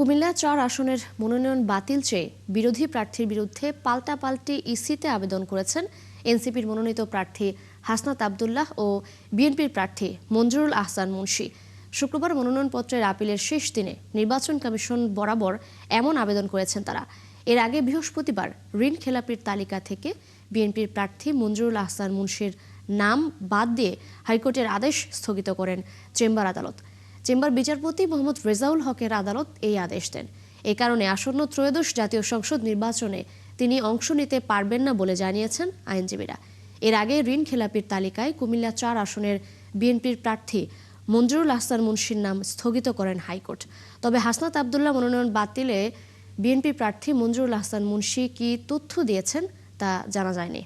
কুমিল্লা ৪ আসনের মনোনয়ন বাতিল চেয়ে বিরোধী প্রার্থীর বিরুদ্ধে পাল্টাপাল্টি ইসিতে আবেদন করেছেন এনসিপির মনোনীত প্রার্থী হাসনাত আব্দুল্লাহ ও বিএনপির প্রার্থী মঞ্জুরুল আহসান মুন্সী। শুক্রবার মনোনয়নপত্রের আপিলের শেষ দিনে নির্বাচন কমিশন বরাবর এমন আবেদন করেছেন তারা। এর আগে বৃহস্পতিবার ঋণ খেলাপির তালিকা থেকে বিএনপির প্রার্থী মঞ্জুরুল আহসান মুন্সীর নাম বাদ দিয়ে হাইকোর্টের আদেশ স্থগিত করেন চেম্বার আদালত। চেম্বার বিচারপতি মোহাম্মদ রেজাউল হকের আদালত এই আদেশ দেন। এ কারণে আসন্ন ত্রয়োদশ জাতীয় সংসদ নির্বাচনে তিনি অংশ নিতে পারবেন না বলে জানিয়েছেন আইনজীবীরা। এর আগে ঋণ খেলাপির তালিকায় কুমিল্লা ৪ আসনের বিএনপির প্রার্থী মঞ্জুরুল আহসান মুন্সীর নাম স্থগিত করেন হাইকোর্ট। তবে হাসনাত আব্দুল্লাহ মনোনয়ন বাতিলে বিএনপি প্রার্থী মঞ্জুরুল আহসান মুন্সী কি তথ্য দিয়েছেন তা জানা যায়নি।